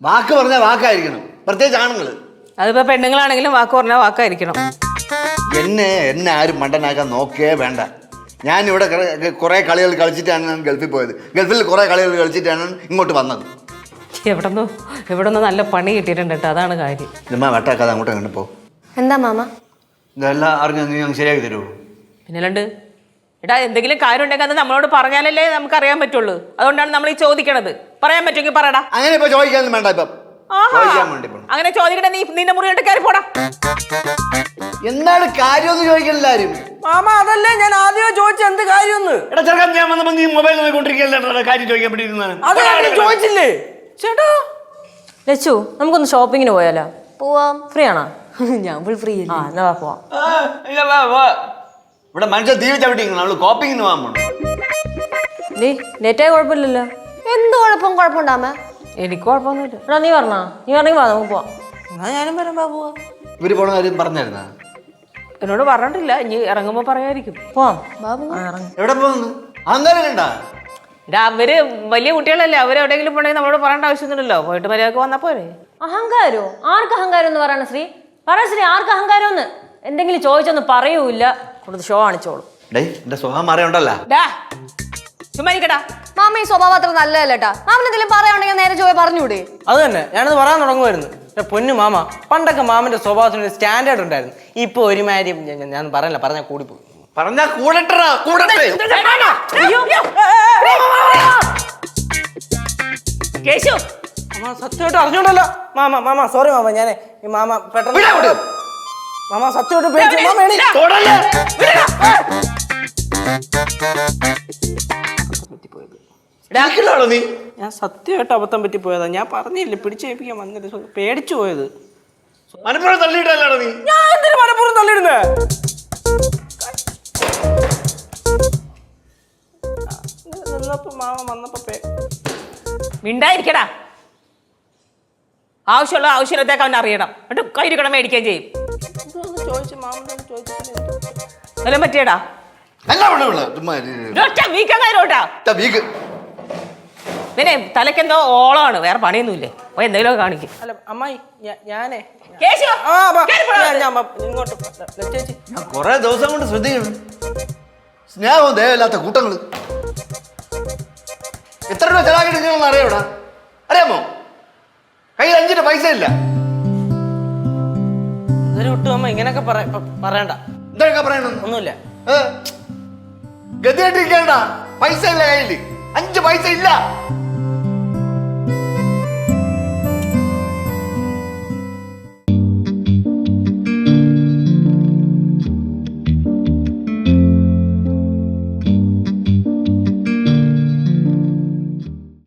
വാക്ക് പറഞ്ഞാൽ വാക്കായിരിക്കണം, പ്രത്യേകിച്ച് ആണുങ്ങൾ. അതിപ്പോ പെണ്ണുങ്ങളാണെങ്കിലും വാക്ക് പറഞ്ഞാൽ വാക്കായിരിക്കണം. എന്നെ ആരും മണ്ടനാക്കാൻ നോക്കേ വേണ്ട. ഞാനിവിടെ കുറേ കളികൾ കളിച്ചിട്ടാണ് ഞാൻ ഗൾഫിൽ പോയത്. ഗൾഫിൽ കുറേ കളികൾ കളിച്ചിട്ടാണ് ഇങ്ങോട്ട് വന്നത്. എവിടെന്നോ നല്ല പണി കിട്ടിയിട്ടുണ്ട് കേട്ടോ, അതാണ് കാര്യം. ചുമ്മാ വെട്ടാക്കാതെ അങ്ങോട്ട് കണ്ടു പോ. എന്താ മാമ? ഇതെല്ലാം അറിഞ്ഞ നീ ഞങ്ങൾ ശരിയാക്കി തരുമോ? പിന്നല്ലാണ്ട് എടാ, എന്തെങ്കിലും കാര്യം ഉണ്ടെങ്കിൽ അത് നമ്മളോട് പറഞ്ഞാലല്ലേ നമുക്ക് അറിയാൻ പറ്റുള്ളൂ. അതുകൊണ്ടാണ് നമ്മൾ ഈ ചോദിക്കണത്. പറയാൻ പറ്റുമെങ്കിൽ പറയടാ. അങ്ങനെ ഇപ്പൊ ചോദിക്കാനൊന്നും വേണ്ട. ഇപ്പം ചോദിക്കാൻ വേണ്ടി അങ്ങനെ ചോദിക്കട്ടെ, നീ നിന്റെ മുറിയോട്ട് കയറി പോടാ. എന്താണ് കാര്യമൊന്നും ചോദിക്കണില്ല ആരും. മാമ അതല്ലേ ഞാൻ ആദ്യം ചോദിച്ച എന്ത് കാര്യമൊന്ന്. എടാ ചെറുക്കാൻ ഞാൻ വന്നപ്പോ നീ മൊബൈൽ നോക്കിക്കൊണ്ടിരിക്കല്ലേ കാര്യം ചോദിക്കാൻ വേണ്ടിയിരുന്നാണ്. അത് ചോദിച്ചില്ലേ ചേട്ടാ? ലച്ചു, നമുക്കൊന്ന് ഷോപ്പിങ്ങിന് പോയാലോ? പോവാം. ഫ്രീ ആണോ? ഞാൻ ഫ്രീ. ആ എന്നാ പോവാം. ഇവിടെ മനുഷ്യൻ തീരെ ചവിട്ടിങ്ങനെ അവള് കോപ്പിങ്ങിന് പോകാൻ പോണം. ലേറ്റായി കുഴപ്പമില്ലല്ലോ. എന്ത് കുഴപ്പമുണ്ടാമേ? എനിക്ക് കുഴപ്പമൊന്നുമില്ല. എടാ നീ പറഞ്ഞെങ്കിൽ വാ, നമുക്ക് പോവാം. എന്നാ ഞാനും വരാം ബാബുവാ. ഇവര് പോണ കാര്യം പറഞ്ഞായിരുന്നാ? എന്നോട് പറഞ്ഞിട്ടില്ല, ഇനി ഇറങ്ങുമ്പോ പറയായിരിക്കും. പോവാം. എവിടെ പോകുന്നു? അഹങ്കാരം കണ്ടാ? അവര് വലിയ കുട്ടികളല്ലേ, അവര് എവിടെയെങ്കിലും പോണെങ്കിൽ നമ്മളോട് പറയേണ്ട ആവശ്യമൊന്നുമില്ലല്ലോ. പോയിട്ട് മര്യാദക്ക് വന്നാ പോരെ. അഹങ്കാരോ? ആർക്ക് അഹങ്കാരം എന്ന് പറയണ ശ്രീ? പറ ശ്രീ, ആർക്ക് അഹങ്കാരം ഒന്ന്? എന്തെങ്കിലും ചോദിച്ചൊന്നും പറയൂല, കൊടുത്ത് ഷോ കാണിച്ചോളൂ. എന്റെ സ്വഭാവം മാറിയുണ്ടല്ലോ. ചുമ്മാ ഇരിക്കടാ. മാമ ഈ സ്വഭാവം അത്ര നല്ലതല്ലേട്ടാ. മാമൻ എന്തെങ്കിലും പറയാനുണ്ടെങ്കിൽ നേരെ ചോദിച്ചു പറഞ്ഞൂടെ? അത് തന്നെ ഞാനത് പറയാൻ തുടങ്ങുമായിരുന്നു. പൊന്നു മാമ, പണ്ടൊക്കെ മാമന്റെ സ്വഭാവത്തിന് സ്റ്റാൻഡേർഡ് ഉണ്ടായിരുന്നു. ഇപ്പൊ ഒരുമാതിരി ഞാൻ പറയല്ല, പറഞ്ഞാൽ കൂടിപ്പോയി. പറഞ്ഞാ കൂടട്ടാ, കൂടട്ടെ. കേശു, മാമ സത്യമായിട്ട് അറിഞ്ഞോണ്ടല്ല. മാമ സോറി മാമ, ഞാനേ ഈ മാമ പെട്ടെന്ന് മാമ സത്യമായിട്ട് പേടിച്ചു. മാമ നീ ഞാൻ സത്യമായിട്ട് അബദ്ധം പറ്റിപ്പോയതാ. ഞാൻ പറഞ്ഞില്ലേ, പിടിച്ചേൽപ്പിക്കാൻ വന്നിട്ട് പേടിച്ചു പോയത്. മനപ്പുറം തള്ളിയിട്ടല്ലോ നീ. ഞാൻ എന്തിനു മനപ്പുറം തള്ളിയിടുന്നേ? മാമ വന്നപ്പോ മിണ്ടായിരിക്കടാ. ആവശ്യമുള്ള ആവശ്യത്തേക്ക് അവൻ അറിയണം, എന്നിട്ട് കയ്യിരിക്കണം മേടിക്കുകയും ചെയ്യും. ചോദിച്ചു മാമ ചോദിച്ചു വല്ലതും പറ്റിയടാ? പിന്നെ തലക്കെന്തോ ഓളമാണ്, വേറെ പണിയൊന്നുമില്ലേ. ഓ എന്തെങ്കിലും കാണിക്കും. അല്ല അമ്മായി, ഞാനേ ഇങ്ങോട്ട് ചേച്ചി, ഞാൻ കൊറേ ദിവസം കൊണ്ട് ശ്രദ്ധിക്കണം. സ്നേഹവും ദയവില്ലാത്ത കൂട്ടങ്ങള്. എത്ര രൂപ ചെലവാക്കിട്ട് അറിയാവിടാ? അറിയാമോ? കയ്യിൽ 5 പൈസ ഇല്ല. വിട്ടു അമ്മ, ഇങ്ങനെയൊക്കെ പറയണ്ട. എന്തൊക്കെ പറയണം? ഒന്നുമില്ല. ഗതിയായിട്ടിരിക്കണ്ട. പൈസ ഇല്ല കയ്യില്, 5 പൈസ ഇല്ല.